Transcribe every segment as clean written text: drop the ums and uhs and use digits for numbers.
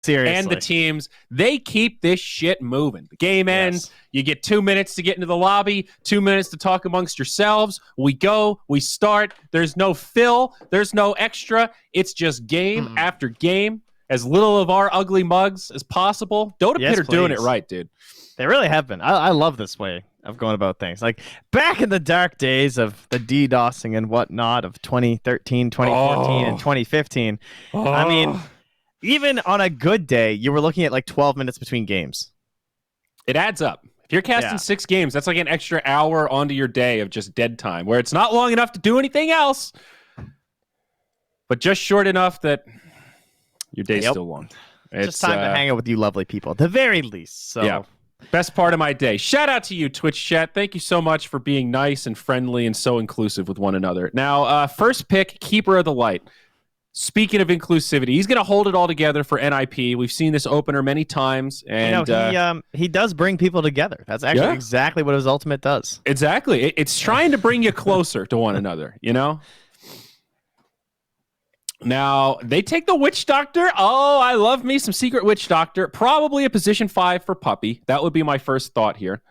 Seriously. and the teams, they keep this shit moving. The game ends. You get 2 minutes to get into the lobby, 2 minutes to talk amongst yourselves. We go, we start. There's no fill. There's no extra. It's just game after game. As little of our ugly mugs as possible. Dota Pit are doing it right, dude. They really have been. I love this way of going about things. Like, back in the dark days of the DDoSing and whatnot of 2013, 2014, and 2015, I mean, even on a good day, you were looking at like 12 minutes between games. It adds up. If you're casting 6 games, that's like an extra hour onto your day of just dead time, where it's not long enough to do anything else, but just short enough that your day's still long. It's just time to hang out with you lovely people, at the very least. So. Yeah. Best part of my day. Shout out to you, Twitch chat. Thank you so much for being nice and friendly and so inclusive with one another. Now, first pick, Keeper of the Light. Speaking of inclusivity, he's going to hold it all together for NIP. We've seen this opener many times. And he does bring people together. That's actually exactly what his ultimate does. Exactly. It's trying to bring you closer to one another, you know? Now, they take the Witch Doctor. Oh, I love me some Secret Witch Doctor. Probably a position 5 for Puppey. That would be my first thought here.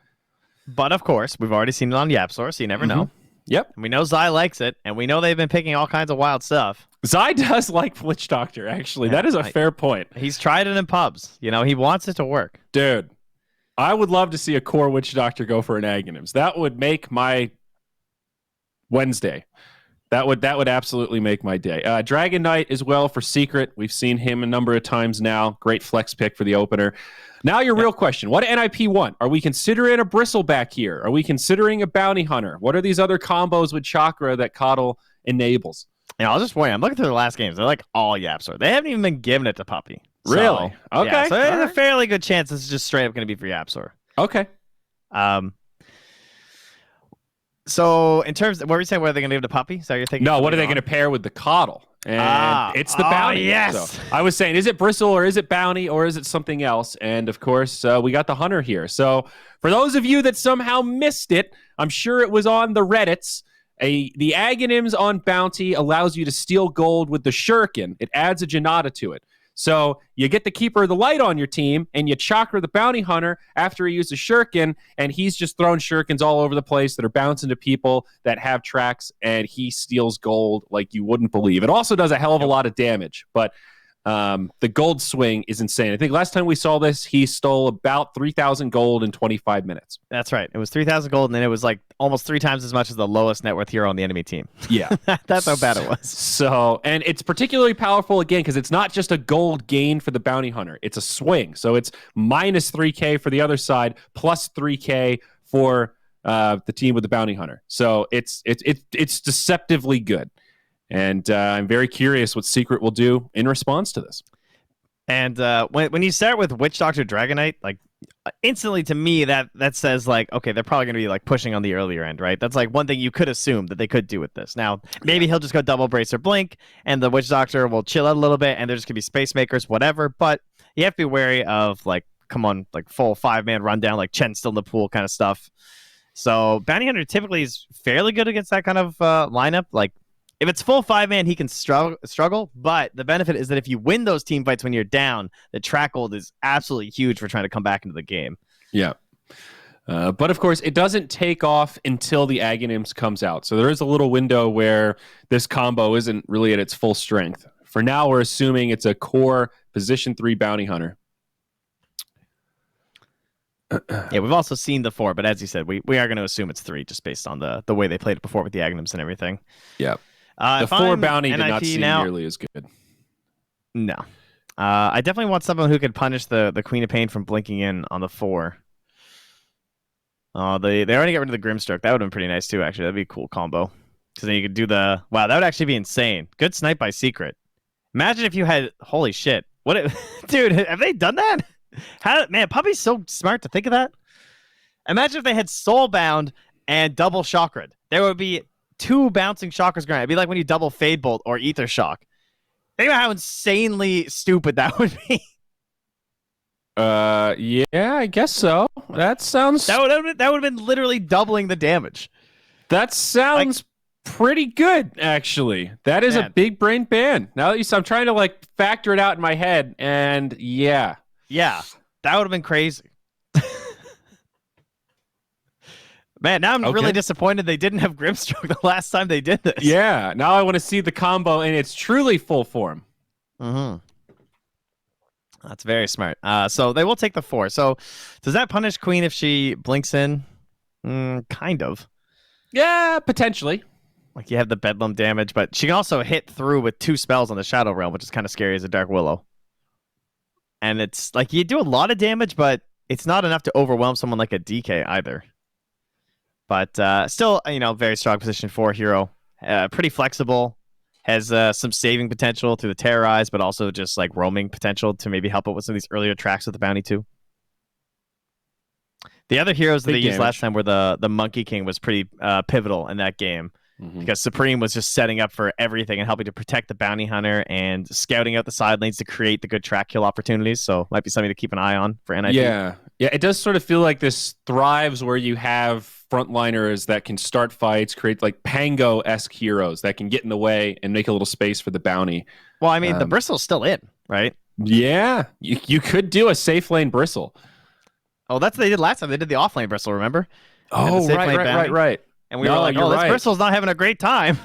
But, of course, we've already seen it on YapSource, so you never know. Yep. And we know Zai likes it, and we know they've been picking all kinds of wild stuff. Zai does like Witch Doctor, actually. That is a fair point. He's tried it in pubs. You know, he wants it to work. Dude, I would love to see a core Witch Doctor go for an Aghanims. That would make my Wednesday. That would absolutely make my day. Dragon Knight as well for Secret. We've seen him a number of times now. Great flex pick for the opener. Now your real question. What do NIP want? Are we considering a Bristleback here? Are we considering a Bounty Hunter? What are these other combos with Chakra that Coddle enables? Yeah, I'll just warn you. I'm looking through the last games. They're like all YapSource. They haven't even been giving it to Puppey. Really? So, okay. Yeah, so there's a fairly good chance this is just straight up going to be for YapSource. Okay. So, in terms of what were you saying, what are they going to give to Puppey? So you're thinking? No, what are they going to pair with the Coddle? And it's the Bounty. Yes. So I was saying, is it Bristle or is it Bounty or is it something else? And of course, we got the Hunter here. So for those of you that somehow missed it, I'm sure it was on the Reddits. The Aghanims on Bounty allows you to steal gold with the Shuriken. It adds a Janata to it. So you get the Keeper of the Light on your team, and you Chakra the Bounty Hunter after he uses Shuriken, and he's just throwing Shurikens all over the place that are bouncing to people that have tracks, and he steals gold like you wouldn't believe. It also does a hell of a lot of damage, but the gold swing is insane. I think last time we saw this, he stole about 3,000 gold in 25 minutes. That's right. It was 3,000 gold, and then it was like almost 3 times as much as the lowest net worth hero on the enemy team. Yeah. That's how bad it was. So, and it's particularly powerful, again, because it's not just a gold gain for the Bounty Hunter. It's a swing. So it's minus 3K for the other side, plus 3K for the team with the Bounty Hunter. So it's deceptively good. And I'm very curious what Secret will do in response to this. And when you start with Witch Doctor Dragon Knight, like instantly to me that says like, okay, they're probably going to be like pushing on the earlier end, right? That's like one thing you could assume that they could do with this. Now, maybe he'll just go double brace or blink, and the Witch Doctor will chill out a little bit, and there's going to be space makers, whatever. But you have to be wary of like, come on, like full 5-man rundown, like Chen still in the pool kind of stuff. So Bounty Hunter typically is fairly good against that kind of lineup. Like, if it's full 5-man, he can struggle, but the benefit is that if you win those team fights when you're down, the track hold is absolutely huge for trying to come back into the game. Yeah. But of course, it doesn't take off until the Aghanims comes out. So there is a little window where this combo isn't really at its full strength. For now, we're assuming it's a core position 3 Bounty Hunter. Yeah, we've also seen the 4, but as you said, we are going to assume it's 3 just based on the way they played it before with the Aghanims and everything. Yeah. The 4 Bounty did not seem nearly as good. No. I definitely want someone who could punish the Queen of Pain from blinking in on the 4. They already got rid of the Grimstroke. That would have been pretty nice too, actually. That'd be a cool combo. Because then you could do the... Wow, that would actually be insane. Good snipe by Secret. Imagine if you had... Holy shit. Dude, have they done that? Man, Puppey's so smart to think of that. Imagine if they had Soulbound and double Chakra. There would be 2 bouncing chakras going. It'd be like when you double Fade Bolt or Ether Shock. Think about how insanely stupid that would be. Yeah, I guess so. That sounds... That would have been literally doubling the damage. That sounds Pretty good, actually. That is a Man. big brain ban. Now that you, I'm trying to like factor it out in my head, and yeah, Yeah, that would have been crazy. Man, now I'm really okay, disappointed they didn't have Grimstroke the last time they did this. yeah. Now I want to see the combo in its truly full form. Mm-hmm. That's very smart. So they will take the 4. So does that punish Queen if she blinks in? Kind of. Yeah, potentially. Like you have the Bedlam damage, but she can also hit through with 2 spells on the Shadow Realm, which is kind of scary as a Dark Willow. And it's like you do a lot of damage, but it's not enough to overwhelm someone like a DK either. But still, very strong position for hero. Pretty flexible. Has some saving potential through the Terrorize, but also just like roaming potential to maybe help out with some of these earlier tracks with the Bounty too. The other heroes that they used last time were the Monkey King was pretty pivotal in that game. Because Supreme was just setting up for everything and helping to protect the bounty hunter and scouting out the side lanes to create the good track kill opportunities. So might be something to keep an eye on for NIP. Yeah, it does sort of feel like this thrives where you have frontliners that can start fights, create like Pango-esque heroes that can get in the way and make a little space for the bounty. Well, I mean, the Bristle's still in, right? Yeah, you could do a safe lane Bristle. Oh, that's what they did last time. They did the offlane Bristle, remember? Oh, right. And we were like, oh, this Bristle's not having a great time.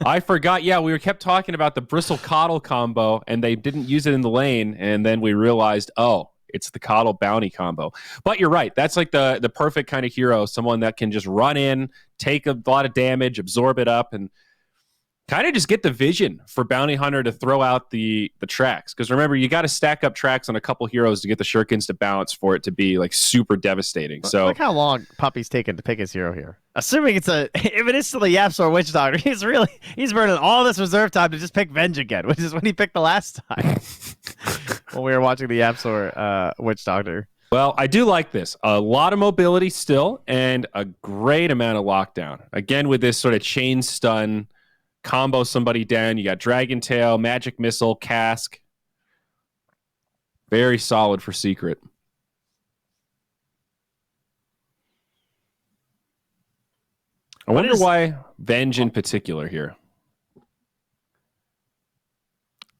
I forgot. Yeah, we kept talking about the Bristle Coddle combo, and they didn't use it in the lane. And then we realized, oh, it's the Coddle Bounty combo. But you're right. That's like the perfect kind of hero, someone that can just run in, take a lot of damage, absorb it up, and kind of just get the vision for Bounty Hunter to throw out the tracks. Because remember, you got to stack up tracks on a couple heroes to get the shurikens to bounce for it to be like super devastating. So look how long Puppy's taken to pick his hero here. Assuming if it is still the Yapsor Witch Doctor, he's burning all this reserve time to just pick Venge again, which is what he picked the last time when we were watching the Yapsor Witch Doctor. Well, I do like this. A lot of mobility still, and a great amount of lockdown. Again, with this sort of chain stun, combo somebody down. You got Dragon Tail, Magic Missile, Cask. Very solid for Secret. I wonder why Venge in particular here.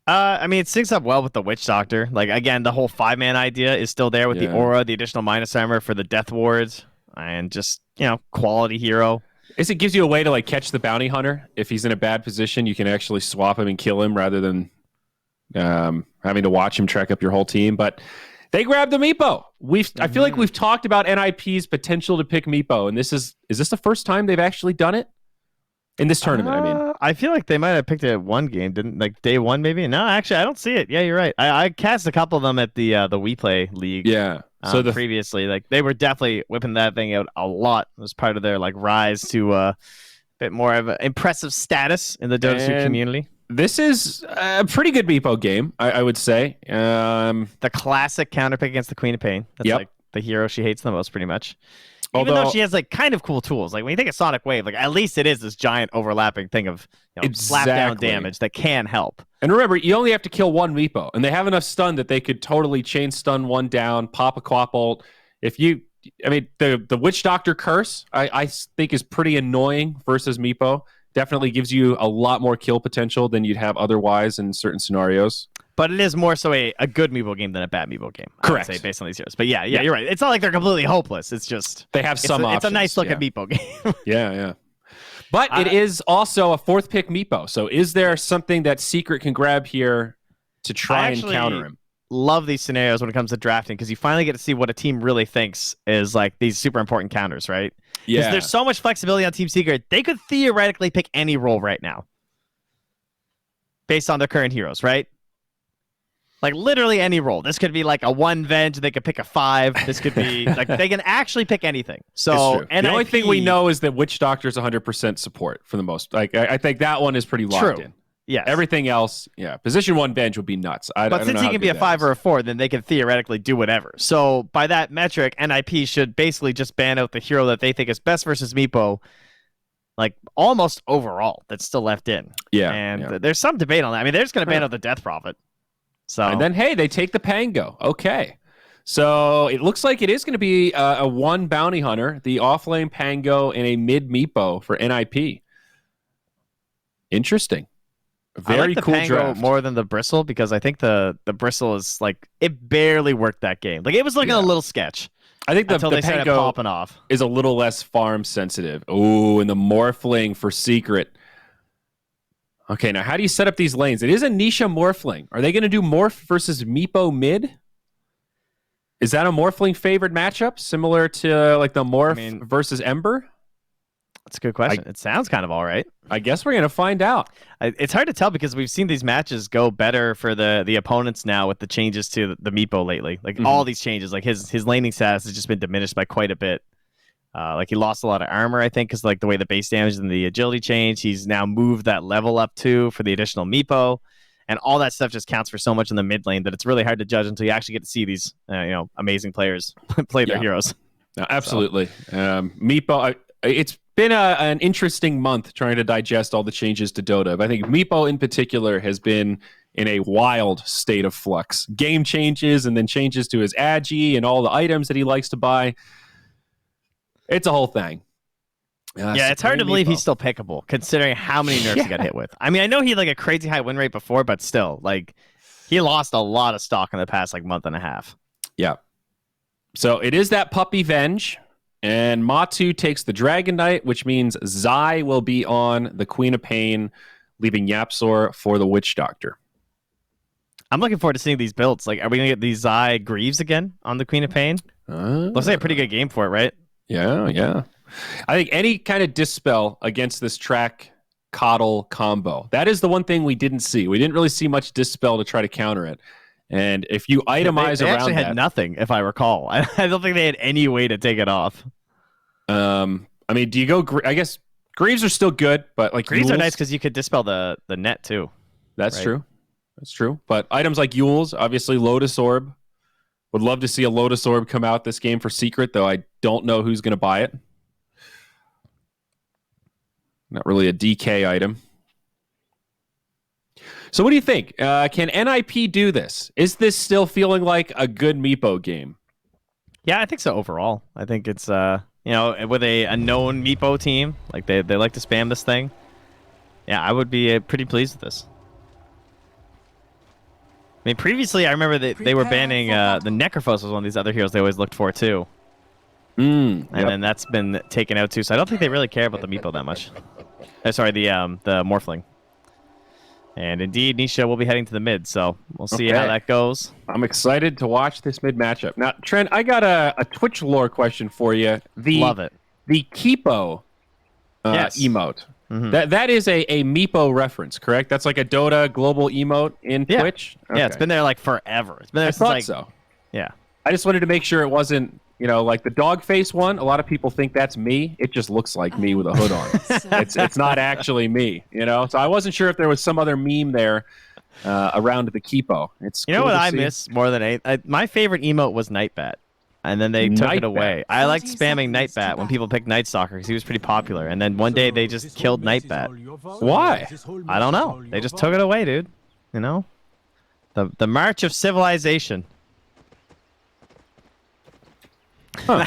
I mean, it syncs up well with the Witch Doctor. Like, again, the whole 5-man idea is still there with the aura, the additional minus armor for the Death Wards, and just, quality hero. It gives you a way to like catch the bounty hunter. If he's in a bad position, you can actually swap him and kill him rather than having to watch him track up your whole team. But they grabbed the Meepo. I feel like we've talked about NIP's potential to pick Meepo, and is this the first time they've actually done it in this tournament? I mean, I feel like they might have picked it at one game, didn't like day one maybe? No, actually, I don't see it. Yeah, you're right. I cast a couple of them at the We Play League. Yeah. So previously, like they were definitely whipping that thing out a lot as part of their like rise to a bit more of an impressive status in the Dota 2 community. This is a pretty good Meepo game, I would say. The classic counterpick against the Queen of Pain. That's like the hero she hates the most, pretty much. Even though she has like kind of cool tools, like when you think of Sonic Wave, like at least it is this giant overlapping thing of slap down damage that can help. And remember, you only have to kill one Meepo, and they have enough stun that they could totally chain stun one down, pop a Quap ult. The Witch Doctor curse, I think is pretty annoying versus Meepo. Definitely gives you a lot more kill potential than you'd have otherwise in certain scenarios. But it is more so a good Meepo game than a bad Meepo game. Correct. I would say, based on these heroes. But yeah, you're right. It's not like they're completely hopeless. It's just they have some options. It's a nice looking Meepo game. Yeah. But it is also a 4th pick Meepo. So is there something that Secret can grab here to try and counter him? Love these scenarios when it comes to drafting because you finally get to see what a team really thinks is like these super important counters, right? Yeah. Because there's so much flexibility on Team Secret. They could theoretically pick any role right now based on their current heroes, right? Like literally any role. This could be like a 1 Venge. They could pick a 5. This could be like they can actually pick anything. So the only thing we know is that Witch Doctor is 100% support for the most. Like I think that one is pretty locked in. Yeah. Everything else, position 1 Venge would be nuts. But since he can be a 5 or a 4, then they can theoretically do whatever. So by that metric, NIP should basically just ban out the hero that they think is best versus Meepo, like almost overall. That's still left in. Yeah. And there's some debate on that. I mean, they're just going to ban out the Death Prophet. So and then they take the Pango. Okay. So it looks like it is going to be a 1 bounty hunter, the offlane Pango, and a mid Meepo for NIP. Interesting. I Very like the cool Pango draft. more than the Bristle because I think the Bristle is like it barely worked that game. Like it was looking a little sketch I think the until they started Pango popping off. is a little less farm sensitive. Oh, and the Morphling for Secret. Okay, now how do you set up these lanes? It is a Nisha Morphling. Are they going to do Morph versus Meepo mid? Is that a Morphling favored matchup, similar to like the Morph versus Ember? That's a good question. It sounds kind of all right. I guess we're going to find out. It's hard to tell because we've seen these matches go better for the opponents now with the changes to the Meepo lately. Like all these changes, like his laning status has just been diminished by quite a bit. Like he lost a lot of armor, I think, because like the way the base damage and the agility changed. He's now moved that level up too for the additional Meepo, and all that stuff just counts for so much in the mid lane that it's really hard to judge until you actually get to see these amazing players play their heroes. No, absolutely. Meepo, it's been an interesting month trying to digest all the changes to Dota. But I think Meepo in particular has been in a wild state of flux. Game changes and then changes to his agi and all the items that he likes to buy. It's a whole thing. Yeah, it's hard to believe he's still pickable, considering how many nerfs he got hit with. I mean, I know he had like a crazy high win rate before, but still, like, he lost a lot of stock in the past like month and a half. Yeah. So it is that puppy Venge, and Matu takes the Dragon Knight, which means Zai will be on the Queen of Pain, leaving Yapsor for the Witch Doctor. I'm looking forward to seeing these builds. Like, are we gonna get these Zai Greaves again on the Queen of Pain? Looks like a pretty good game for it, right? Yeah. I think any kind of dispel against this track coddle combo. That is the one thing we didn't see. We didn't really see much dispel to try to counter it. And if you itemize they around actually had nothing, if I recall. I don't think they had any way to take it off. I mean, do you go? I guess Greaves are still good, but like Greaves are nice because you could dispel the net too. That's true. That's true. But items like Yules, obviously Lotus Orb. Would love to see a Lotus Orb come out this game for Secret, though I don't know who's going to buy it. Not really a DK item. So what do you think? Can NIP do this? Is this still feeling like a good Meepo game? Yeah, I think so overall. I think it's, with a known Meepo team, like they like to spam this thing. Yeah, I would be pretty pleased with this. I mean, previously, I remember that they were banning the Necrophos was one of these other heroes they always looked for, too. And then that's been taken out, too. So I don't think they really care about the Meepo that much. Sorry, the Morphling. And indeed, Nisha will be heading to the mid, so we'll see how that goes. I'm excited to watch this mid matchup. Now, Trent, I got a Twitch lore question for you. Love it. The Kipo emote. That is a Meepo reference, correct? That's like a Dota global emote in Twitch? Okay. Yeah, it's been there like forever. It's been there since like... so. Yeah. I just wanted to make sure it wasn't, like the dog face one. A lot of people think that's me. It just looks like me with a hood on. It's not actually me, So I wasn't sure if there was some other meme there around the Kipo. It's cool what I miss more than anything? My favorite emote was Nightbat. And then they took it away. I liked spamming Nightbat when people picked Night Stalker because he was pretty popular. And then one day they just killed Nightbat. Why? I don't know. They just took it away, dude. The March of Civilization. Huh.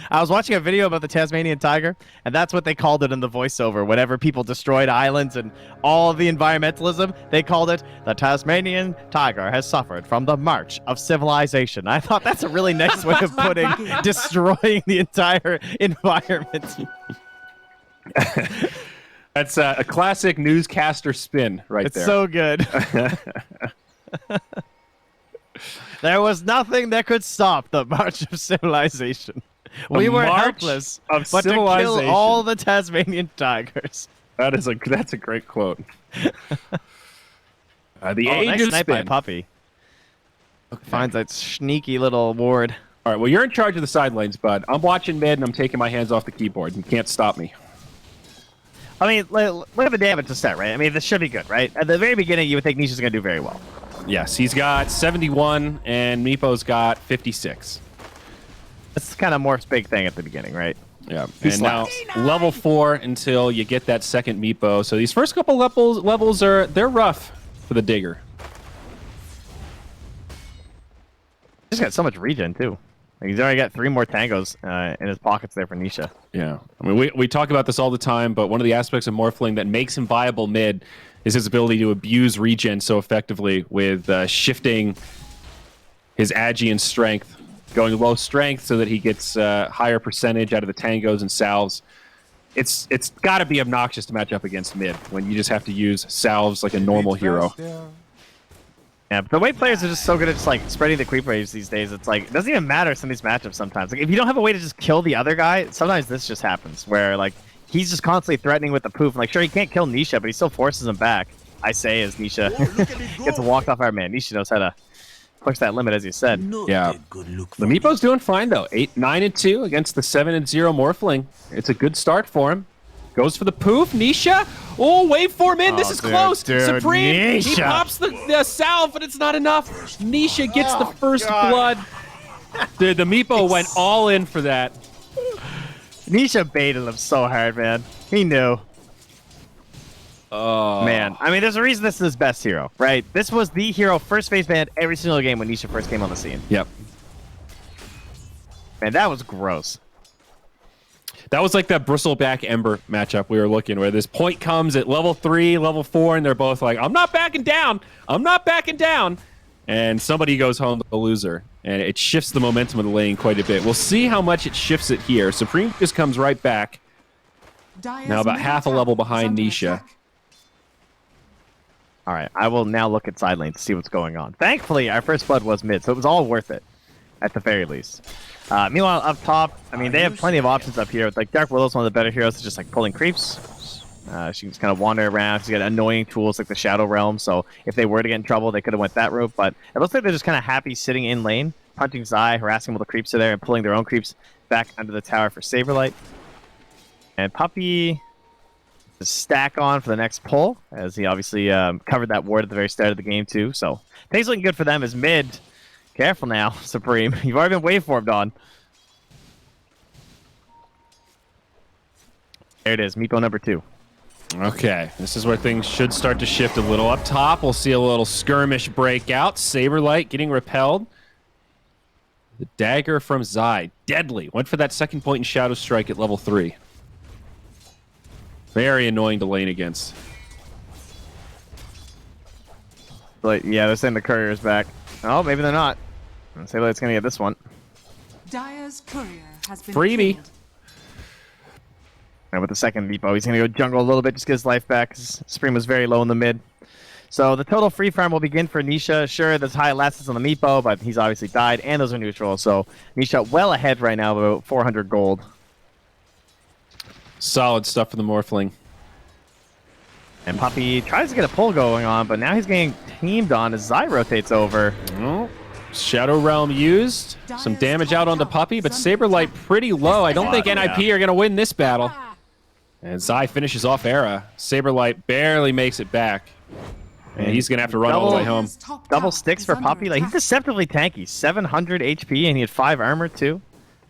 I was watching a video about the Tasmanian tiger, and that's what they called it in the voiceover. Whenever people destroyed islands and all of the environmentalism, they called it the Tasmanian tiger has suffered from the march of civilization. I thought that's a really nice way of putting destroying the entire environment. That's a classic newscaster spin right there. It's so good. There was nothing that could stop the march of civilization. We were helpless, but to kill all the Tasmanian tigers. That's a great quote. The age nice of snipe by Puppy. Finds that sneaky little ward. All right, well, you're in charge of the side lanes, bud. I'm watching mid, and I'm taking my hands off the keyboard. You can't stop me. I mean, we have a damage to start, right? I mean, this should be good, right? At the very beginning, you would think Nisha's going to do very well. Yes, he's got 71, and Meepo's got 56. That's kind of Morph's big thing at the beginning, right? Yeah, and now level 4 until you get that second Meepo. So these first couple levels they're rough for the Digger. He's got so much regen, too. Like, he's already got 3 more tangos in his pockets there for Nisha. Yeah. I mean, we talk about this all the time, but one of the aspects of Morphling that makes him viable mid is his ability to abuse regen so effectively with shifting his agi and strength, going low strength so that he gets higher percentage out of the tangos and salves. It's got to be obnoxious to match up against mid when you just have to use salves like a normal hero. Yeah, but the way players are just so good at just like spreading the creep waves these days, it's like it doesn't even matter some of these matchups sometimes. Like if you don't have a way to just kill the other guy, sometimes this just happens where like he's just constantly threatening with the poof. Like sure he can't kill Nisha, but he still forces him back. I say as Nisha gets walked off our man. Nisha knows how to push that limit, as you said. Yeah. The Meepo's doing fine though. 8-9-2 against the 7-0 Morphling. It's a good start for him. Goes for the poof. Nisha. Oh, waveform in. This is close. Supreme. Nisha. He pops the salve, but it's not enough. Nisha gets the first blood. Dude, the Meepo went all in for that. Nisha baited him so hard, man. He knew. Oh. Man, I mean, there's a reason this is his best hero, right? This was the hero first phase banned every single game when Nisha first came on the scene. Yep. Man, that was gross. That was like that Bristleback Ember matchup we were looking where this point comes at level 3, level 4, and they're both like, I'm not backing down. I'm not backing down. And somebody goes home the loser. And it shifts the momentum of the lane quite a bit. We'll see how much it shifts it here. Supreme just comes right back. Now about half a level behind Nisha. All right, I will now look at side lane to see what's going on. Thankfully, our first blood was mid, so it was all worth it, at the very least. Meanwhile, up top, I mean, they have plenty of options up here. Like Dark Willow's one of the better heroes, just like pulling creeps. She can just kind of wander around. She's got annoying tools like the Shadow Realm, so if they were to get in trouble, they could have went that route. But it looks like they're just kind of happy sitting in lane, punching Zai, harassing while the creeps are there, and pulling their own creeps back under the tower for Saberlight. And Puppey to stack on for the next pull, as he obviously covered that ward at the very start of the game too. So things looking good for them as mid. Careful now, Supreme. You've already been waveformed on. There it is, Meepo number 2. Okay, this is where things should start to shift a little. Up top, we'll see a little skirmish breakout. Saberlight getting repelled. The dagger from Zai. Deadly. Went for that second point in Shadow Strike at level 3. Very annoying to lane against. Like, yeah, they're saying the courier's back. Oh, maybe they're not. Saberlight's gonna get this one. Dire's courier has been Freebie. killed. And with the second Meepo, he's gonna go jungle a little bit, just get his life back, because Supreme was very low in the mid. So the total free farm will begin for Nisha. Sure, there's high elastics on the Meepo, but he's obviously died, and those are neutral. So Nisha well ahead right now of about 400 gold. Solid stuff for the Morphling. And Puppey tries to get a pull going on, but now he's getting teamed on as Zai rotates over. Oh, Shadow Realm used. Some damage out on the Puppey, but Saberlight pretty low. I don't think NIP are going to win this battle. And Zai finishes off Era. Saberlight barely makes it back. And he's going to have to run all the way home. Double sticks for Puppey. Like, he's deceptively tanky. 700 HP, and he had 5 armor, too.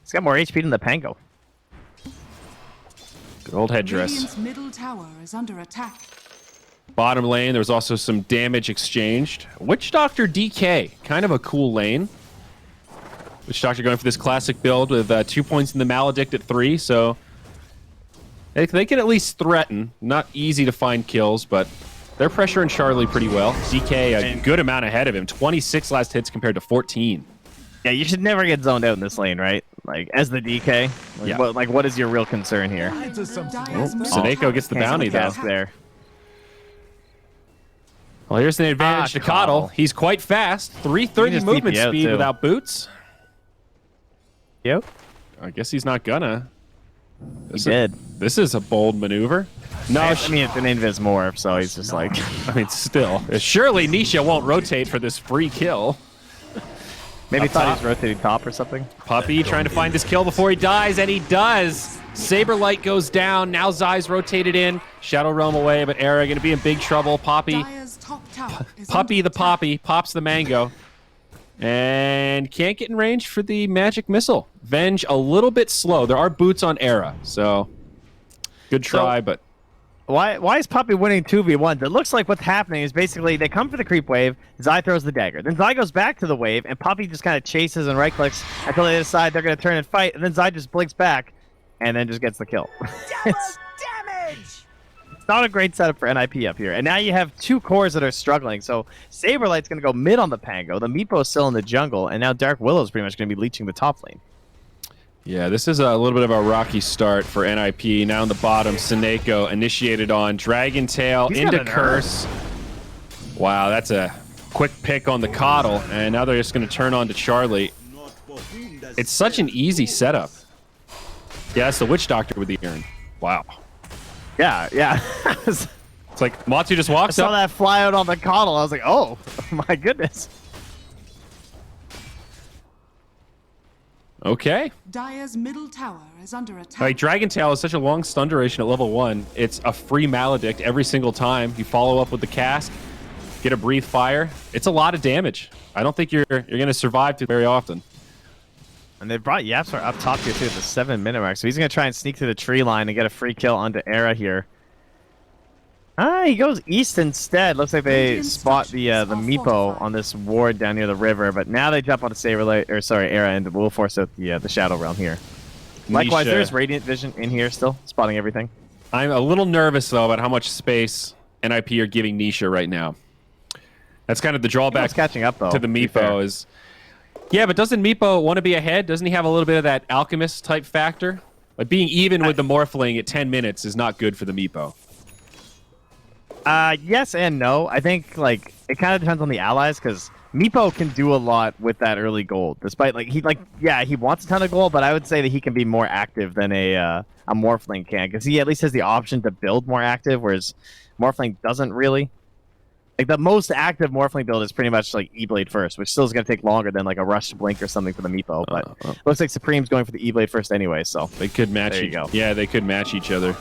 He's got more HP than the Pango. Good old headdress. Radiant's middle tower is under attack. Bottom lane, there was also some damage exchanged. Witch Doctor DK, kind of a cool lane. Witch Doctor going for this classic build with 2 points in the Maledict at 3, so they can at least threaten. Not easy to find kills, but they're pressuring Charlie pretty well. DK a good amount ahead of him, 26 last hits compared to 14. Yeah, you should never get zoned out in this lane, right? Like, as the DK, like, Yeah. what is your real concern here? Sadeko gets the bounty, though. There. Well, here's an advantage to Coddle. He's quite fast. 330 just movement TP out, speed too. without boots. Yep. I guess he's not gonna. He did. This is a bold maneuver. No, I mean, it's an invis morph, so he's just like... I mean, still. Surely Nisha won't rotate for this free kill. Maybe Up thought he top. was rotating top or something. Puppey trying to find his kill before he dies, and he does. Saberlight goes down. Now Zai's rotated in. Shadow Realm away, but Era going to be in big trouble. Poppy, Dire's top tower is Puppey under the attack. Poppy, pops the mango. And can't get in range for the magic missile. Venge a little bit slow. There are boots on Era, so good try, but... Why is Puppey winning 2v1s? It looks like what's happening is basically they come for the creep wave, Zai throws the dagger. Then Zai goes back to the wave, and Puppey just kind of chases and right-clicks until they decide they're going to turn and fight, and then Zai just blinks back and then just gets the kill. It's not a great setup for NIP up here. And now you have two cores that are struggling. So Saberlight's going to go mid on the Pango, the Meepo's still in the jungle, and now Dark Willow's pretty much going to be leeching the top lane. Yeah, this is a little bit of a rocky start for NIP. Now in the bottom, Seneko initiated on Dragon Tail into Curse. Wow, that's a quick pick on the Coddle, and now they're just going to turn on to Charlie. It's such an easy setup. Yeah, that's the Witch Doctor with the urn. Wow. Yeah. It's like Matsu just walks I saw up. that fly out on the Coddle. I was like, oh, my goodness. Okay. Dire's middle tower is under attack. Like Dragon Tail is such a long stun duration at level 1. It's a free Maledict every single time. You follow up with the cask, get a Breathe Fire. It's a lot of damage. I don't think you're going to survive too very often. And they brought Yapsar up top here too at the 7-minute mark. So he's going to try and sneak through the tree line and get a free kill onto Era here. He goes east instead. Looks like they spot the Meepo on this ward down near the river, but now they jump onto Saberlight, or sorry, Era, and we'll force out the Shadow Realm here. Likewise, there's Radiant Vision in here still, spotting everything. I'm a little nervous though about how much space NIP are giving Nisha right now. That's kind of the drawback catching up though, to the Meepo is. Yeah, but doesn't Meepo want to be ahead? Doesn't he have a little bit of that alchemist type factor? Like being even with the Morphling at 10 minutes is not good for the Meepo. Yes and no. I think like it kind of depends on the allies because Meepo can do a lot with that early gold. Despite he wants a ton of gold, but I would say that he can be more active than a Morphling can because he at least has the option to build more active, whereas Morphling doesn't really. Like the most active Morphling build is pretty much like E-Blade first, which still is going to take longer than like a Rush Blink or something for the Meepo. But looks like Supreme's going for the E-Blade first anyway, so they could match. There you go. Yeah, they could match each other.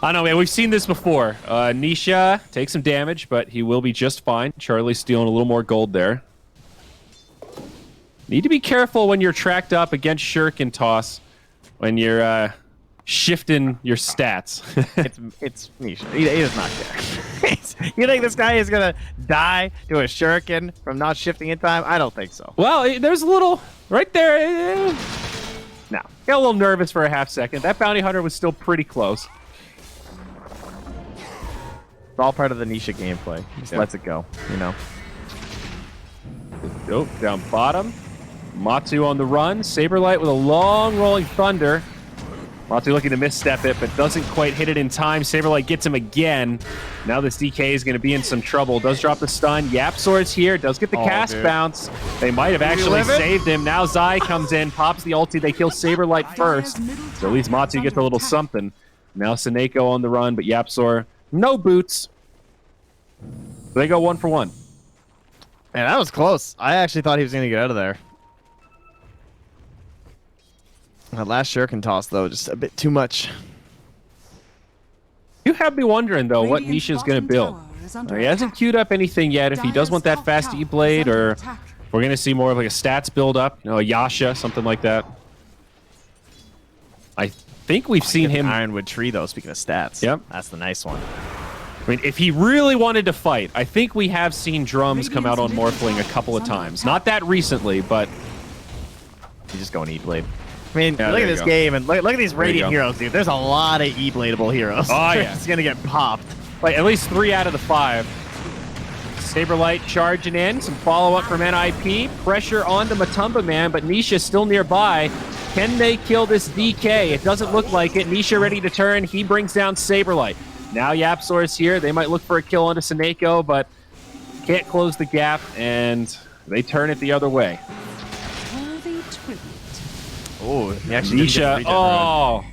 I know, man. We've seen this before. Nisha takes some damage, but he will be just fine. Charlie's stealing a little more gold there. Need to be careful when you're tracked up against Shirk and Toss. When you're shifting your stats. it's Nisha. He does not care. You think this guy is gonna die to a shuriken from not shifting in time? I don't think so. Well, there's a little right there. No. Got a little nervous for a half second. That bounty hunter was still pretty close. It's all part of the Nisha gameplay. Just lets it go, you know. Oh, down bottom. Matsu on the run. Saberlight with a long rolling thunder. Matsu looking to misstep it, but doesn't quite hit it in time. Saberlight gets him again. Now this DK is going to be in some trouble. Does drop the stun. Yapsor's here. Does get the cast bounce. They might have actually saved him. Now Zai comes in, pops the ulti. They kill Saberlight first. So at least Matsu gets a little something. Now Seneko on the run, but Yapsor, no boots. They go 1 for 1. Man, that was close. I actually thought he was going to get out of there. That last shuriken toss, though, just a bit too much. You have me wondering, though, what Nisha's going to build. He hasn't queued up anything yet. If he does want that fast E-Blade, or we're going to see more of like a stats build-up, you know, a Yasha, something like that. I think we've seen him... Ironwood Tree, though, speaking of stats. Yep. That's the nice one. I mean, if he really wanted to fight, I think we have seen drums come out on Morphling a couple of times. Not that recently, but... He's just going E-Blade. I mean, Yeah, look at this game, and look at these Radiant heroes, dude. There's a lot of E-Bladeable heroes. Oh, yeah. It's going to get popped. Like, at least 3 out of the 5. Saberlight charging in. Some follow-up from NIP. Pressure on the Matumba man, but Nisha still nearby. Can they kill this DK? It doesn't look like it. Nisha ready to turn. He brings down Saberlight. Now Yapsor is here. They might look for a kill onto Seneko, but can't close the gap, and they turn it the other way. Oh, he actually Nisha, oh.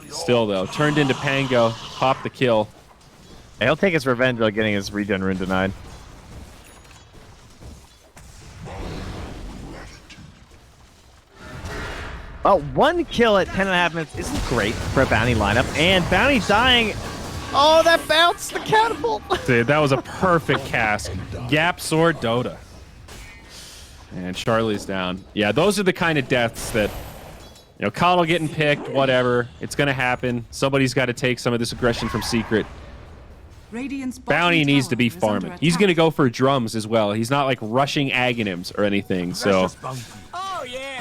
Still, though, turned into Pango. Popped the kill. He'll take his revenge on getting his regen rune denied. Well, 1 kill at 10.5 minutes isn't great for a bounty lineup. And bounty dying. Oh, that bounced the catapult. Dude, that was a perfect cast. Gap sword Dota. And Charlie's down. Yeah, those are the kind of deaths that You know, Coddle getting picked, whatever. It's going to happen. Somebody's got to take some of this aggression from Secret. Radiant's Bounty bottom needs to tower be is farming. under He's attack. going to go for drums as well. He's not like rushing Aghanims or anything. So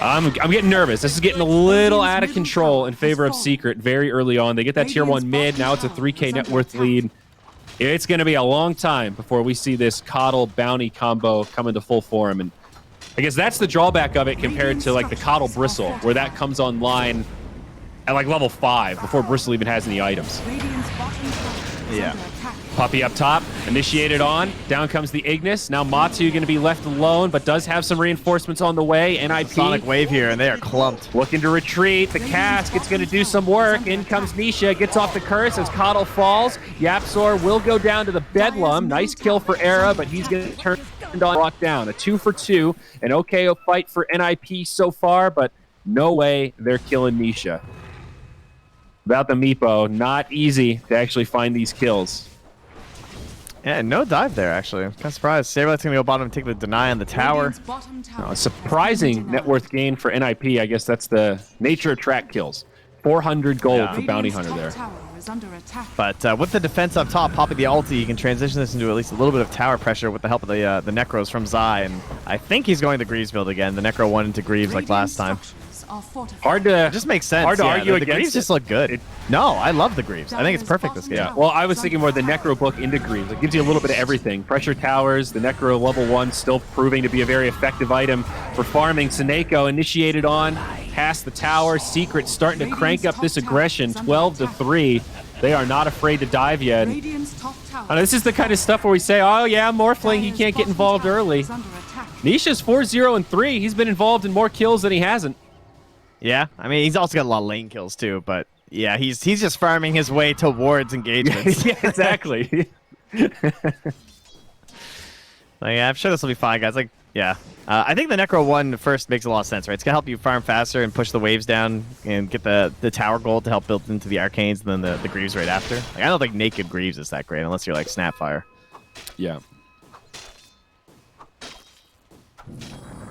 I'm getting nervous. This is getting a little out of control in favor of Secret very early on. They get that tier 1 mid. Now it's a 3K net worth lead. It's going to be a long time before we see this Coddle Bounty combo come into full form. And I guess that's the drawback of it compared to like the Coddle Bristle, where that comes online at like level 5 before Bristle even has any items. Radiant's bottom tower is Yeah. under attack. Puppy up top, initiated on. Down comes the Ignis. Now Matu going to be left alone, but does have some reinforcements on the way. NIP Sonic wave here, and they are clumped. looking to retreat. The Casket's going to do some work. In comes Nisha, gets off the curse as Coddle falls. Yapzor will go down to the Bedlam. Nice kill for Era, but he's going to turn on, brought down. A 2 for 2. An OKO fight for NIP so far, but no way they're killing Nisha. Without the Meepo, not easy to actually find these kills. Yeah, no dive there, actually. I'm kind of surprised. Saberlight's going to go bottom and take the deny on the tower. Radiant's bottom tower A surprising net worth gain for NIP. I guess that's the nature of track kills. 400 gold Yeah. for Bounty Hunter Radiant's there. top tower is under attack. But with the defense up top, popping the ulti, you can transition this into at least a little bit of tower pressure with the help of the Necros from Zai. And I think he's going to Greaves build again. The Necro went into Greaves like last time. Are fortified. Hard to It just makes sense. Hard to yeah, argue the against Greaves it. just look good. No, I love the Greaves. I think it's perfect this game. Yeah, well, I was thinking more the Necro book into Greaves. It gives you a little bit of everything. Pressure towers, the Necro level 1 still proving to be a very effective item for farming. Seneko initiated on, past the tower. Secret starting to crank up this aggression, 12 to 3. They are not afraid to dive yet. Radiant's top tower. This is the kind of stuff where we say, oh yeah, Morphling, he can't get involved early. Is under attack. Nisha's 4-0-3. He's been involved in more kills than he hasn't. Yeah, I mean, he's also got a lot of lane kills too, but yeah, he's just farming his way towards engagements. Yeah, exactly. Like, yeah, I'm sure this will be fine, guys. Like, yeah. I think the Necro one first makes a lot of sense, right? It's going to help you farm faster and push the waves down and get the tower gold to help build into the Arcanes and then the Greaves right after. Like, I don't think Naked Greaves is that great unless you're like SNAPPHIRE. Yeah.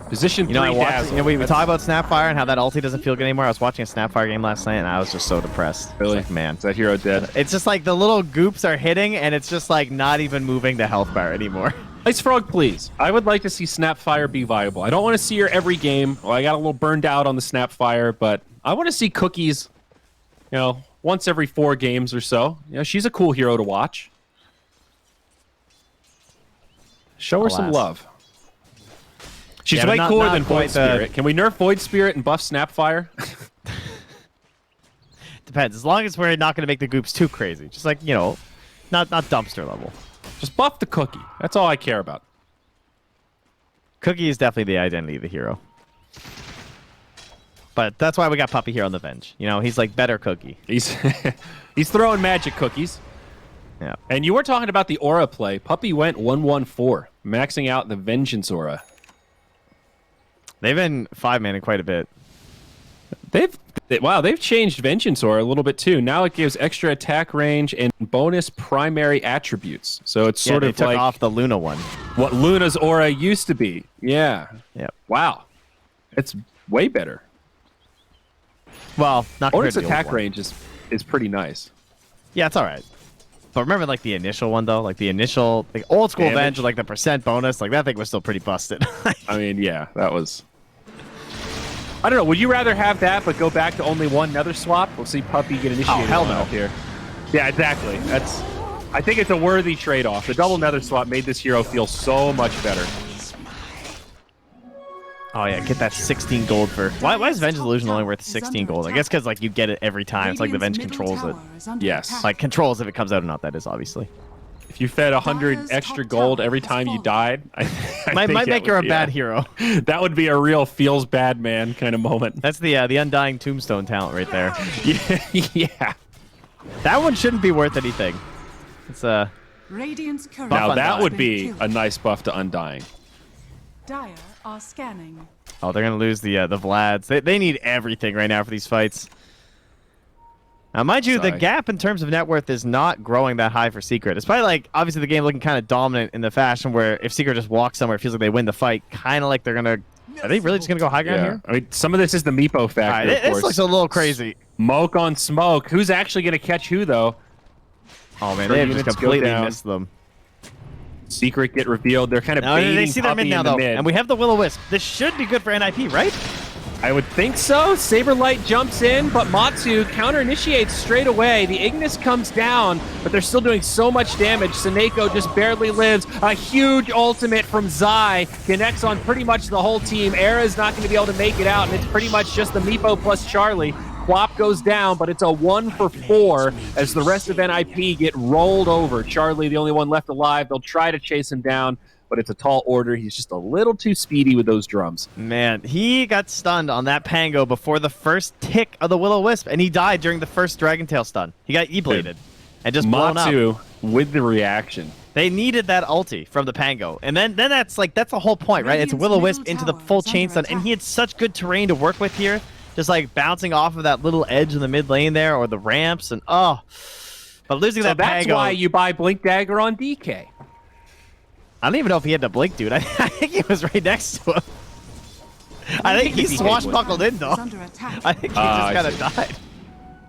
Position 3 You know, dazzle. we talk about SNAPPHIRE and how that ulti doesn't feel good anymore. I was watching a SNAPPHIRE game last night and I was just so depressed. Really? It's like, man. Is that hero dead? It's just like the little goops are hitting and it's just like not even moving the health bar anymore. Ice Frog, please. I would like to see SNAPPHIRE be viable. I don't want to see her every game. Well, I got a little burned out on the SNAPPHIRE, but I want to see Cookies, you know, once every 4 games or so. You know, she's a cool hero to watch. Show her some Alas. love. She's Yeah, but way not- cooler not than Void quite the- Spirit. Can we nerf Void Spirit and buff SNAPPHIRE? Depends. As long as we're not going to make the goops too crazy. Just like, you know, not dumpster level. Just buff the Cookie. That's all I care about. Cookie is definitely the identity of the hero. But that's why we got Puppy here on the bench. You know, he's like better Cookie. He's he's throwing magic cookies. Yeah. And you were talking about the aura play. Puppy went 1-1-4, maxing out the Vengeance aura. They've been 5-manning quite a bit. They've changed Vengeance aura a little bit too. Now it gives extra attack range and bonus primary attributes. So it's sort they of took like off the Luna one. what Luna's aura used to be. Yeah. Yep. Wow. It's way better. Well, not compared Bonus to the old attack one. range is pretty nice. Yeah, it's all right. But remember, like, the initial one, though? Like, the initial, like, old school Damage. Venge, like, the percent bonus, like, that thing was still pretty busted. I mean, yeah, that was... I don't know. Would you rather have that but go back to only one nether swap? We'll see Puppy get initiated hell on no. up here. Yeah, exactly. I think it's a worthy trade-off. The double nether swap made this hero feel so much better. Oh, yeah, get that 16 gold for... Why is Venge Illusion only worth 16 gold? I guess because, like, you get it every time. It's like the Venge Radiant's middle controls it. tower is under Yes. attack. Like, controls if it comes out or not, that is, obviously. If you fed 100 Dyer's extra top gold tower every has time you fallen. died, I Might think make that her a would be bad hero. That would be a real feels bad man kind of moment. That's the Undying Tombstone talent right there. Yeah. That one shouldn't be worth anything. It's Radiant's courier Now Undying. that would has be been a killed. nice buff to Undying. Dire are scanning. Oh, they're gonna lose the Vlads. They need everything right now for these fights. Now, mind you, the Sorry. gap in terms of net worth is not growing that high for Secret. It's probably like obviously the game looking kind of dominant in the fashion where if Secret just walks somewhere, it feels like they win the fight. Kind of like they're gonna Are they really just gonna go high ground here? I mean, some of this is the Meepo factor, All right, of this course. looks a little crazy. Smoke on smoke. Who's actually going to catch who, though? Oh man, Sure, they have just units go completely down. missed them. Secret get revealed. They're kind of No, baiting they see their Puppy mid now in the though, mid. and we have the Will-O-Wisp. This should be good for NIP, right? I would think so. Saberlight jumps in, but Matsu counter-initiates straight away. The Ignis comes down, but they're still doing so much damage. Seneko just barely lives. A huge ultimate from Zai connects on pretty much the whole team. Era's not going to be able to make it out, and it's pretty much just the Meepo plus Charlie. Quap goes down, but it's a 1 for 4 as the rest of NIP get rolled over. Charlie, the only one left alive. They'll try to chase him down, but it's a tall order. He's just a little too speedy with those drums. Man, he got stunned on that Pango before the first tick of the Will-O-Wisp, and he died during the first Dragon Tail stun. He got E-bladed and just blown up. Matsu with the reaction. They needed that ulti from the Pango, and then that's the whole point, right? It's Radiant's Will-O-Wisp middle into the tower full is chain under stun, and he attack. had such good terrain to work with here, just like bouncing off of that little edge in the mid lane there, or the ramps, and but losing So that that's Pango. why you buy Blink Dagger on DK. I don't even know if he had to blink, dude. I think he was right next to him. I think he DK swashbuckled in, Is though. under attack. I think he I just kind of died.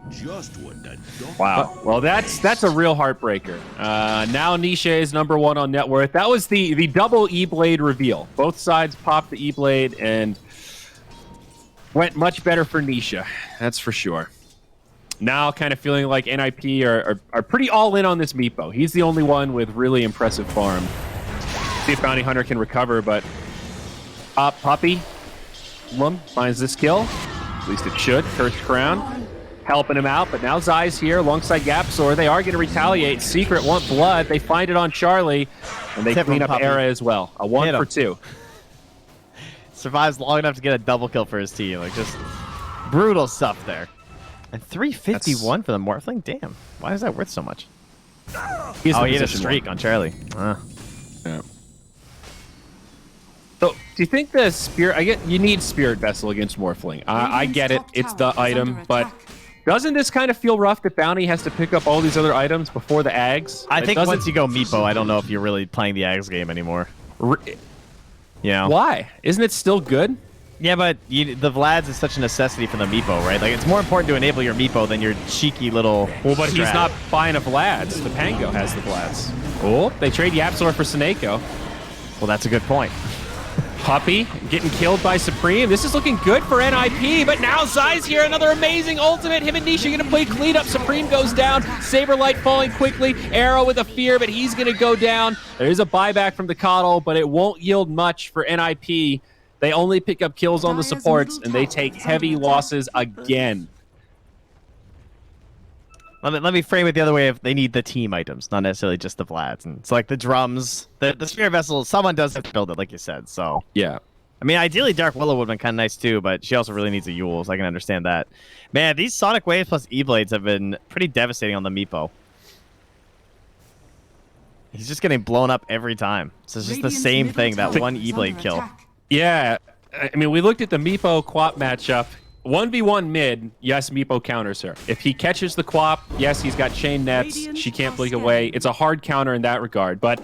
Just what the dog. Wow. Well, that's a real heartbreaker. Now Nisha is #1 on net worth. That was the double E-Blade reveal. Both sides popped the E-Blade and went much better for Nisha. That's for sure. Now kind of feeling like NIP are pretty all in on this Meepo. He's the only one with really impressive farm. See if Bounty Hunter can recover, but Puppy finds this kill. At least it should. Cursed Crown helping him out, but now Zai's here alongside Yapsor. They are going to retaliate. Secret want blood. They find it on Charlie, and they Tip clean him, up Puppy. Era as well. A 1 Hit for him. 2. Survives long enough to get a double kill for his team. Like, just brutal stuff there. And 351 for the Morphling? Damn. Why is that worth so much? He's the Oh, he had a position streak on Charlie. Yeah. So, do you think the Spirit... you need Spirit Vessel against Morphling. I get it. Top It's tower the is item, under but... attack. Doesn't this kind of feel rough that Bounty has to pick up all these other items before the Ags? I It think doesn't- once you go Meepo, I don't know if you're really playing the Ags game anymore. You know? Why? Isn't it still good? Yeah, but the Vlads is such a necessity for the Meepo, right? Like, it's more important to enable your Meepo than your cheeky little Well, but he's strat. not buying a Vlad's. The Pango has the Vlad's. Oh, they trade Yapsor for Seneko. Well, that's a good point. Puppy getting killed by Supreme. This is looking good for NIP, but now Zai's here. Another amazing ultimate. Him and Nisha going to play cleanup. Supreme goes down. Saberlight falling quickly. Arrow with a fear, but he's going to go down. There is a buyback from the Coddle, but it won't yield much for NIP. They only pick up kills on the Dire's supports, middle and they tower take is heavy under attack. losses again. Let me frame it the other way. If they need the team items, not necessarily just the Vlads. And it's like the drums, the Spirit Vessel, someone does have to build it, like you said. So, Yeah. I mean, ideally, Dark Willow would have been kind of nice too, but she also really needs a Yule, so I can understand that. Man, these Sonic Waves plus E-Blades have been pretty devastating on the Meepo. He's just getting blown up every time. So it's just the Radiant's same middle thing, that tower one is E-Blade under kill. attack. Yeah, I mean, we looked at the Meepo Quap matchup. 1v1 mid, yes, Meepo counters her. If he catches the Quap, yes, he's got chain nets. Radiant She can't blink are away. scanning. It's a hard counter in that regard. But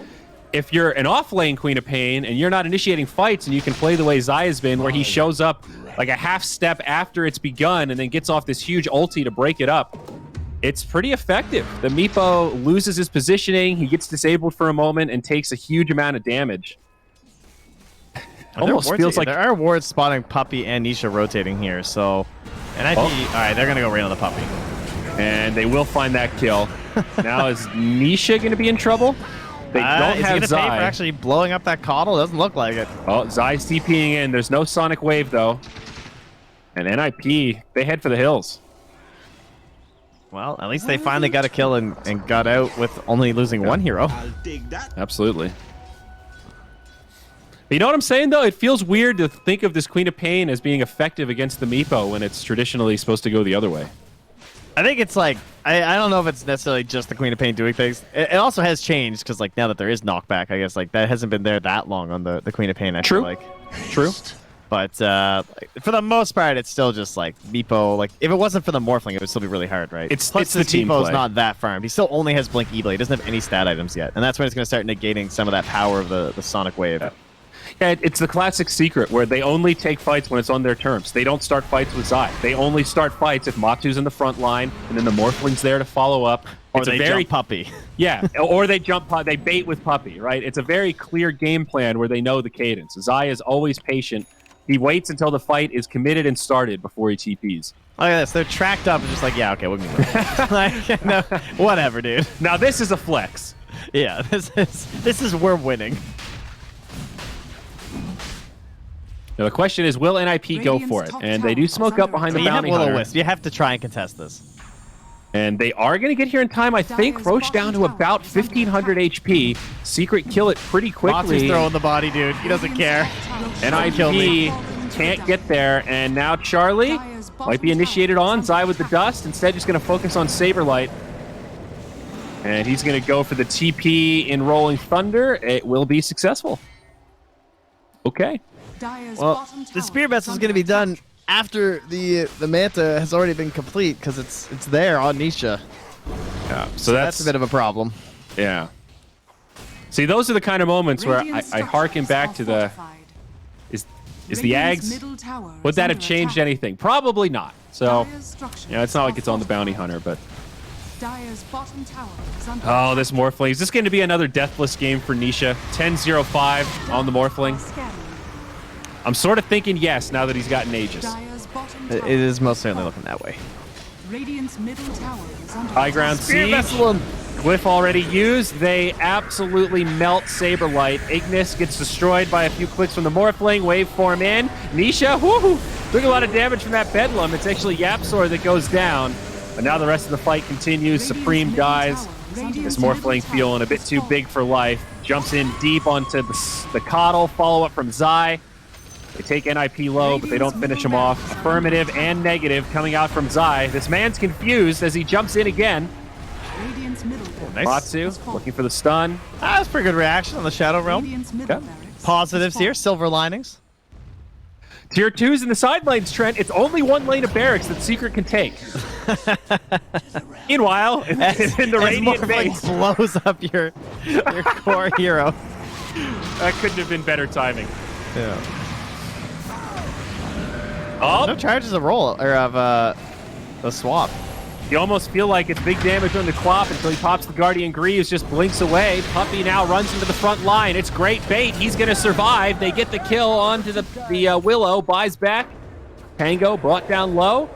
if you're an off-lane Queen of Pain and you're not initiating fights and you can play the way Zai has been, where he shows up like a half step after it's begun and then gets off this huge ulti to break it up, it's pretty effective. The Meepo loses his positioning, he gets disabled for a moment and takes a huge amount of damage. Almost feels like there are wards spotting Puppy and Nisha rotating here, so NIP. Oh. All right, they're gonna go right on the Puppy. and they will find that kill. Now is Nisha going to be in trouble? They don't Is he have gonna pay for Zai. actually blowing up that Coddle? Doesn't look like it. Oh, Zai's TPing in. There's no Sonic Wave, though. And NIP, they head for the hills. Well, at least they finally got a kill and got out with only losing one hero. I'll take that. Absolutely. You know what I'm saying, though? It feels weird to think of this Queen of Pain as being effective against the Meepo when it's traditionally supposed to go the other way. I think it's like, I don't know if it's necessarily just the Queen of Pain doing things. It also has changed because like now that there is knockback, I guess like that hasn't been there that long on the Queen of Pain. I True. feel like. True. But for the most part, it's still just like Meepo. Like if it wasn't for the Morphling, it would still be really hard, right? It's Plus the this team Meepo's play. not that farmed. He still only has Blink E-Blade. He doesn't have any stat items yet, and that's when it's going to start negating some of that power of the Sonic Wave. Yeah, It's the classic secret where they only take fights when it's on their terms. They don't start fights with Zai. They only start fights if Matsu's in the front line and then the Morphling's there to follow up. Or It's they a very jump puppy. Yeah, or they they bait with Puppy, right? It's a very clear game plan where they know the cadence. Zai is always patient. He waits until the fight is committed and started before he TPs. Look at this. They're tracked up and just like, yeah, okay, we can go. Like, no, whatever, dude. Now this is a flex. Yeah, this is we're winning. Now the question is, will NIP go for it? And they do smoke up behind the You have bounty Will-O hunter. Wisp. You have to try and contest this. And they are going to get here in time, I think. Roach down to about 1,500 HP. Secret kill it pretty Matsu's quickly. throwing the body, dude. He doesn't care. Kill me. NIP can't get there. And now Charlie might be initiated on. Zai with the dust. Instead, just going to focus on Saberlight. And he's going to go for the TP in Rolling Thunder. It will be successful. Okay. Well, the Spear Vessel is going to be done after the Manta has already been complete because it's there on Nisha. Yeah, so That's a bit of a problem. Yeah. See, those are the kind of moments where I harken back to the... Is the Ags... Would that have changed anything? Probably not. So, yeah, it's not like it's on the Bounty Hunter, but... Oh, this Morphling. Is this going to be another deathless game for Nisha? 10-0-5 on the Morphling. I'm sort of thinking yes, now that he's gotten Aegis. It is most certainly looking that way. High ground siege. Glyph already used. They absolutely melt Saberlight. Ignis gets destroyed by a few clicks from the Morphling. Waveform in. Nisha, whoo, took a lot of damage from that Bedlam. It's actually Yapsor that goes down. But now the rest of the fight continues. Supreme dies. This Morphling feeling a bit too big for life. Jumps in deep onto the Coddle. Follow up from Zai. They take NIP low, but they don't finish him off. Affirmative and negative coming out from Zai. This man's confused as he jumps in again. Nice. Matsu looking for the stun. That's a pretty good reaction on the Shadow Realm. Okay. Positives here, silver linings. Tier 2's in the side lanes, Trent. It's only one lane of barracks that Secret can take. Meanwhile, in the Radiant base, blows up your core hero. That couldn't have been better timing. Yeah. Oh, No charges of roll or of the swap. you almost feel like it's big damage on the Quap until he pops the Guardian Greaves, just blinks away. Puppy now runs into the front line. It's great bait. He's going to survive. They get the kill onto the Willow. Buys back. Tango brought down low.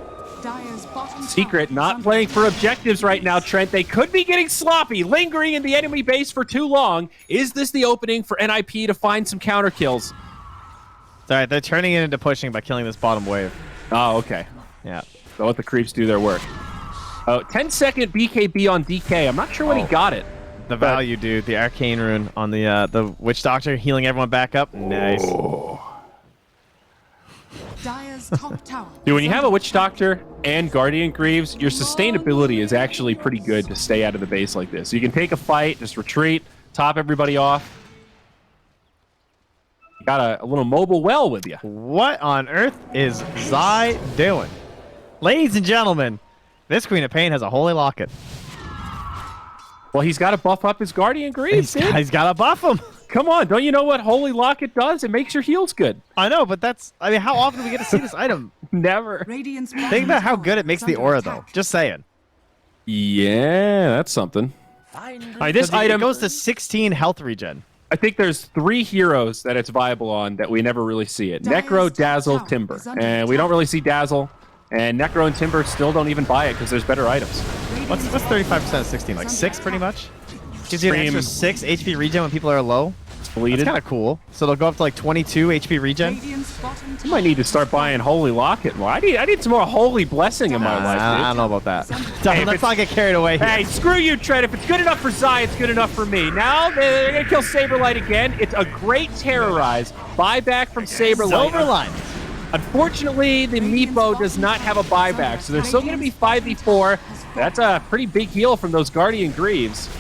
Secret not playing for objectives right now, Trent. They could be getting sloppy, lingering in the enemy base for too long. Is this the opening for NIP to find some counter kills? All right, they're turning it into pushing by killing this bottom wave. Oh, okay. Yeah. So let the creeps do their work. Oh, 10-second BKB on DK. I'm not sure when he got it. The value, dude. The Arcane Rune on the Witch Doctor healing everyone back up. Nice. Dude, when you have a Witch Doctor and Guardian Greaves, your sustainability is actually pretty good to stay out of the base like this. You can take a fight, just retreat, top everybody off. You got a little mobile well with you. What on earth is Zai doing? Ladies and gentlemen, this Queen of Pain has a holy locket. Well, he's got to buff up his Guardian Greaves, dude. He's got to buff him. Come on, don't you know what Holy Locket does? It makes your heals good. I know, but I mean, how often do we get to see this item? Never. Think about how good it makes the aura, though. Just saying. Yeah, that's something. This item it goes to 16 health regen. I think there's 3 heroes that it's viable on that we never really see it. Necro, Dazzle, Timber. And we don't really see Dazzle. And Necro and Timber still don't even buy it because there's better items. What's 35% of 16? Like 6 pretty much? Gives you an extra 6 HP regen when people are low. That's kind of cool. So they'll go up to like 22 HP regen. You might need to start buying Holy Locket more. I need some more Holy Blessing in my life, dude. I don't know about that. Let's not get carried away here. Hey, screw you, Trent. If it's good enough for Zai, it's good enough for me. Now they're going to kill Saberlight again. It's a great terrorize. Buyback from Saberlight. Silverline. Unfortunately, the Meepo does not have a buyback, so they're still going to be 5v4. That's a pretty big heal from those Guardian Greaves.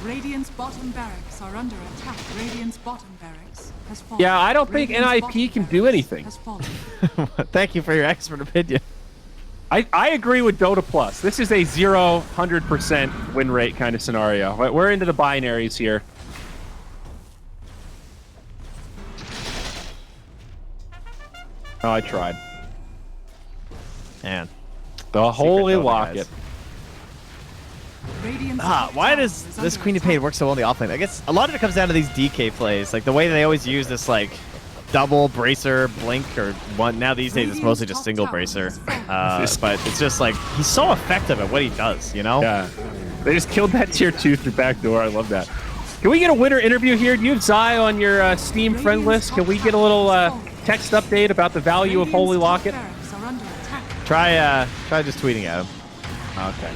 Radiant's bottom barracks are under attack. Radiant's bottom barracks has fallen. Yeah, I don't think NIP can do anything. Thank you for your expert opinion. I agree with Dota Plus. This is a 100% win rate kind of scenario. We're into the binaries here. Oh, I tried. Man. The Holy Dota, Locket. guys. Radiant's Why top does tower is this under Queen of attack. Pain work so well in the offlane? I guess a lot of it comes down to these DK plays, like the way they always use this like double bracer blink or one. Now these days it's mostly just single bracer, but it's just like he's so effective at what he does, you know? Yeah. They just killed that tier 2 through backdoor. I love that. Can we get a winner interview here? Do you have Zai on your Steam friend list? Can we get a little text update about the value of Holy Locket? Barracks are under attack. Try just tweeting at him. Okay.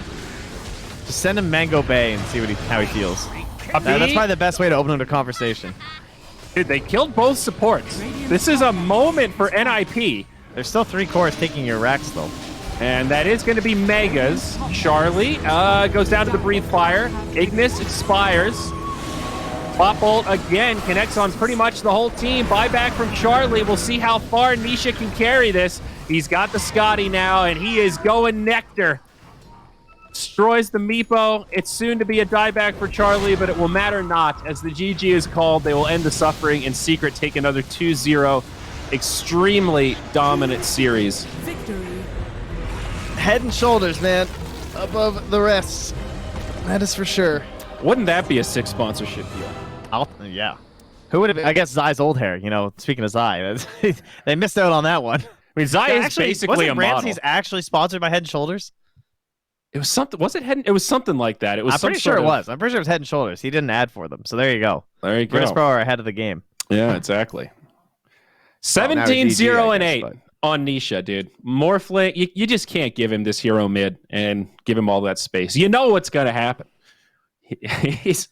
Just send him Mango Bay and see how he feels. That's probably the best way to open up a conversation. Dude, they killed both supports. This is a moment for NIP. There's still 3 cores taking your racks though. And that is going to be Megas. Charlie goes down to the Breathe Fire. Ignis expires. Pop Bolt again connects on pretty much the whole team. Buyback from Charlie. We'll see how far Nisha can carry this. He's got the Scotty now, and he is going Nectar. Destroys the Meepo. It's soon to be a dieback for Charlie, but it will matter not. As the GG is called, they will end the suffering and Secret take another 2-0. Extremely dominant series. Victory. Head and shoulders, man, above the rest. That is for sure. Wouldn't that be a 6 sponsorship deal? Yeah. Who would have? I guess Zai's old hair. You know, speaking of Zai, they missed out on that one. I mean, Zai is Actually, basically a wasn't model. Ramsey's actually sponsored by Head and Shoulders? It was something. Was it Head? It was something like that. It was. I'm some pretty sure sort it of- was. I'm pretty sure it was Head and Shoulders. He did an ad for them. So there you go. There you Virtus go. Pro are ahead of the game. Yeah, exactly. Well, now he's 17-0 EG, and I 8 guess, on Nisha, dude. Morphling, you just can't give him this hero mid and give him all that space. You know what's going to happen. He's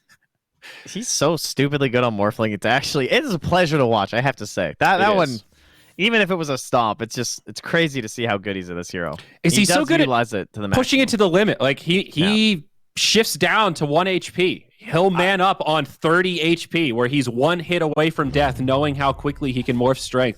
so stupidly good on Morphling. It is a pleasure to watch, I have to say. That one, even if it was a stomp, it's crazy to see how good he's at this hero. Is he so does good at utilize it to the pushing it to the limit. Like he shifts down to 1 HP. He'll man up on 30 HP where he's 1 hit away from death, knowing how quickly he can morph strength. Like